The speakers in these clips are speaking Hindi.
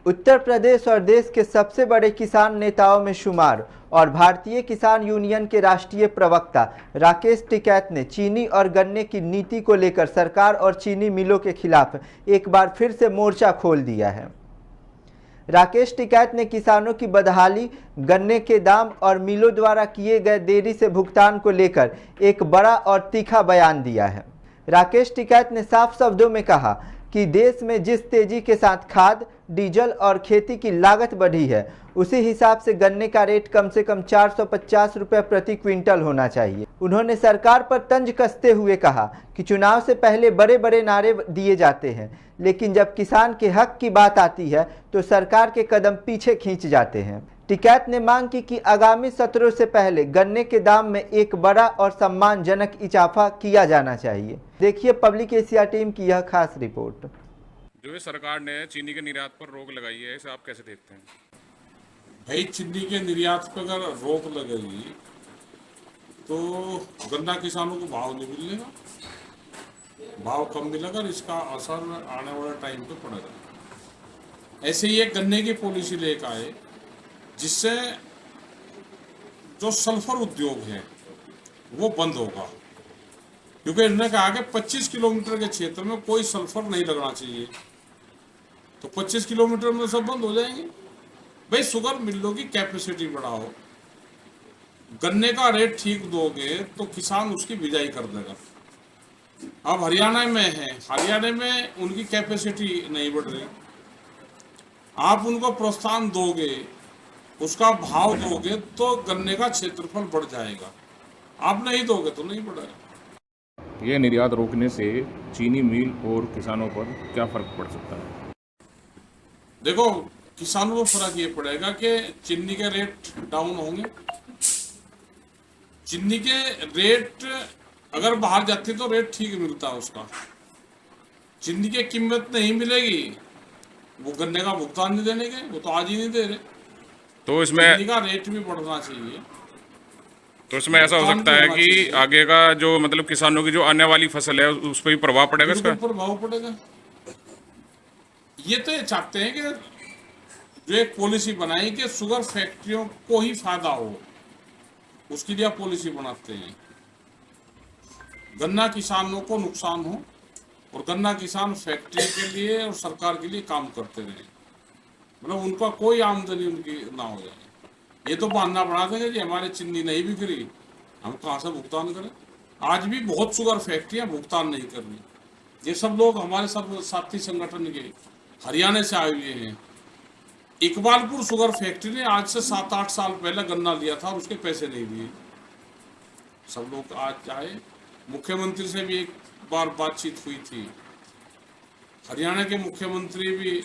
उत्तर प्रदेश और देश के सबसे बड़े किसान नेताओं में शुमार और भारतीय किसान यूनियन के राष्ट्रीय प्रवक्ता राकेश टिकैत ने चीनी और गन्ने की नीति को लेकर सरकार और चीनी मिलों के खिलाफ एक बार फिर से मोर्चा खोल दिया है। राकेश टिकैत ने किसानों की बदहाली, गन्ने के दाम और मिलों द्वारा किए गए देरी से भुगतान को लेकर एक बड़ा और तीखा बयान दिया है। राकेश टिकैत ने साफ शब्दों में कहा कि देश में जिस तेजी के साथ खाद, डीजल और खेती की लागत बढ़ी है, उसी हिसाब से गन्ने का रेट कम से कम 450 रुपये प्रति क्विंटल होना चाहिए। उन्होंने सरकार पर तंज कसते हुए कहा कि चुनाव से पहले बड़े बड़े नारे दिए जाते हैं, लेकिन जब किसान के हक की बात आती है तो सरकार के कदम पीछे खींच जाते हैं। टिकैत ने मांग की कि आगामी सत्रों से पहले गन्ने के दाम में एक बड़ा और सम्मानजनक इजाफा किया जाना चाहिए। देखिए पब्लिक एशिया टीम की यह खास रिपोर्ट। जो ये सरकार ने चीनी के निर्यात पर रोक लगाई है, इसे आप कैसे देखते हैं? भाई, चीनी के निर्यात पर अगर रोक लगेगी तो गन्ना किसानों को भाव नहीं मिलेगा, भाव कम मिलेगा और इसका असर आने वाले टाइम पे पड़ेगा। ऐसे ही एक गन्ने की पॉलिसी लेकर आए जिससे जो सल्फर उद्योग है वो बंद होगा, क्योंकि इन्होंने कहा कि 25 किलोमीटर के क्षेत्र में कोई सल्फर नहीं लगना चाहिए, तो 25 किलोमीटर में सब बंद हो जाएंगे। भाई, शुगर मिलों की कैपेसिटी बढ़ाओ, गन्ने का रेट ठीक दोगे तो किसान उसकी बिजाई कर देगा। अब हरियाणा में है, हरियाणा में उनकी कैपेसिटी नहीं बढ़ रही, आप उनको प्रोत्साहन दोगे, उसका भाव दोगे तो गन्ने का क्षेत्रफल बढ़ जाएगा, आप नहीं दोगे तो नहीं बढ़ेगा। ये निर्यात रोकने से चीनी मिल और किसानों पर क्या फर्क पड़ सकता है? देखो, किसानों को फर्क ये पड़ेगा कि चीनी के रेट डाउन होंगे। चीनी के रेट अगर बाहर जाती तो रेट ठीक मिलता है उसका, चीनी की कीमत नहीं मिलेगी, वो गन्ने का भुगतान नहीं देने के, वो तो आज ही नहीं दे रहे, तो इसमें चीनी का रेट भी बढ़ना चाहिए। तो इसमें ऐसा हो सकता है कि आगे का जो मतलब किसानों की जो आने वाली फसल है उस पर भी प्रभाव पड़ेगा, इसका प्रभाव पड़ेगा। ये तो ये चाहते हैं कि जो एक पॉलिसी बनाई कि शुगर फैक्ट्रियों को ही फायदा हो, उसके लिए पॉलिसी बनाते हैं, गन्ना किसानों को नुकसान हो और गन्ना किसान फैक्ट्री के लिए और सरकार के लिए काम करते रहे, मतलब उनका कोई आमदनी उनकी ना हो जाए। ये तो बहाना बना देंगे कि हमारे चीनी नहीं बिक रही, हम कहाँ से भुगतान करें। आज भी बहुत शुगर फैक्ट्रियां भुगतान नहीं कर रही। ये सब लोग हमारे सब साथी संगठन के हरियाणा से आए हुए हैं। इकबालपुर शुगर फैक्ट्री ने आज से 7-8 साल पहले गन्ना लिया था और उसके पैसे नहीं दिए। सब लोग आज आए, मुख्यमंत्री से भी एक बार बातचीत हुई थी, हरियाणा के मुख्यमंत्री भी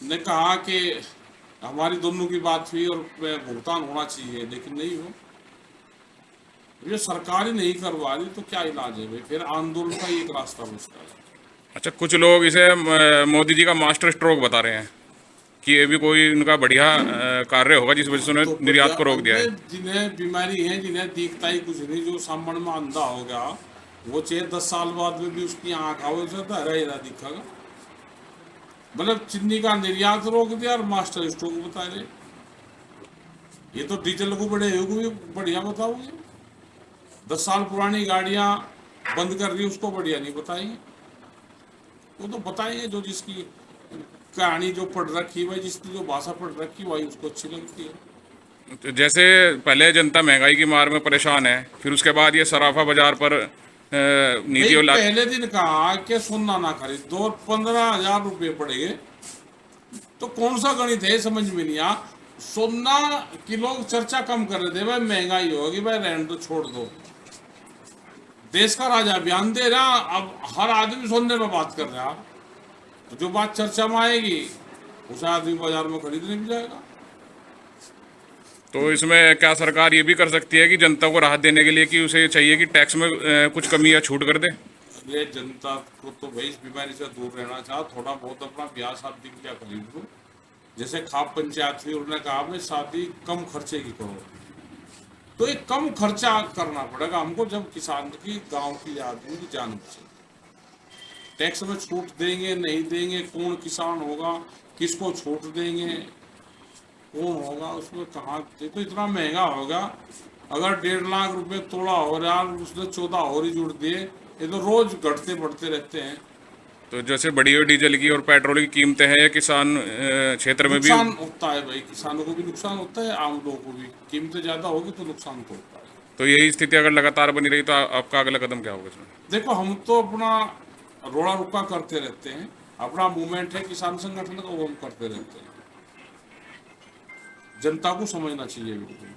ने कहा कि हमारी दोनों की बात हुई और भुगतान होना चाहिए, लेकिन नहीं हो। ये सरकार ही नहीं करवा रही तो क्या इलाज है भाई, फिर आंदोलन का एक रास्ता बचता है। अच्छा, कुछ लोग इसे मोदी जी का मास्टर स्ट्रोक बता रहे हैं कि ये भी कोई उनका बढ़िया कार्य होगा जिस वजह से उन्होंने तो निर्यात को रोक दिया है। जिन्हें बीमारी है, जिन्हें दिखता ही कुछ नहीं, जो सामने में अंधा हो गया, वो चाहे 10 साल बाद में भी उसकी आँख आओ तो हरा हरा दिखेगा। मतलब चीनी का निर्यात रोक दिया और मास्टर स्ट्रोक बता रहे। ये तो डीजल को बड़े भी बढ़िया बताओगे, 10 साल पुरानी गाड़ियां बंद कर दी उसको बढ़िया नहीं बताएंगे। वो तो बताएंगे जो जिसकी कहानी जो पढ़ रखी है, जिसकी जो भाषा पढ़ रखी वही उसको अच्छी लगती है। तो जैसे पहले जनता महंगाई की मार में परेशान है, फिर उसके बाद ये सराफा बाजार पर नीति पहले दिन कहा कि सोना ना खरीद दो, 15,000 रुपये पड़ेंगे, तो कौन सा गणित है समझ में नहीं आ। सोना की लोग चर्चा कम कर रहे थे, भाई महंगाई होगी, भाई रहने दो, छोड़ दो। देश का राजा बयान दे रहा, अब हर आदमी सोने में बात कर रहा, तो जो बात चर्चा में आएगी उसे आदमी बाजार में खरीदने भी जाएगा। तो इसमें क्या सरकार ये भी कर सकती है कि जनता को राहत देने के लिए कि उसे चाहिए कि टैक्स में कुछ कमी या छूट कर दे? ये जनता को तो भाई इस बीमारी से दूर रहना चाह, थोड़ा बहुत अपना ब्याह शादी क्या खरीद लो। जैसे खाप पंचायत थी, उन्होंने कहा भाई शादी कम खर्चे की करो, तो ये कम खर्चा करना पड़ेगा हमको, जब किसान की गांव की आदमी की जान बचे। टैक्स में छूट देंगे नहीं देंगे, कौन किसान होगा, किसको छूट देंगे, कौन होगा उसमें, कहाँ। देखो इतना महंगा होगा, अगर 1.5 लाख रुपए तोड़ा हो रहा है, उसने 14 और ही जुड़ दिए, ये तो रोज घटते बढ़ते रहते हैं। तो जैसे बढ़ी हुई डीजल की और पेट्रोल की कीमतें हैं, किसान क्षेत्र में भी नुकसान होता है भाई, किसानों को भी नुकसान होता है, आम लोगों को भी। कीमतें ज्यादा होगी तो नुकसान तो होता है। तो यही स्थिति अगर लगातार बनी रही तो आपका अगला कदम क्या होगा इसमें? देखो हम तो अपना रोड़ा रुका करते रहते हैं, अपना मूवमेंट है किसान संगठन का, वो हम करते रहते हैं। जनता को समझना चाहिए बिल्कुल।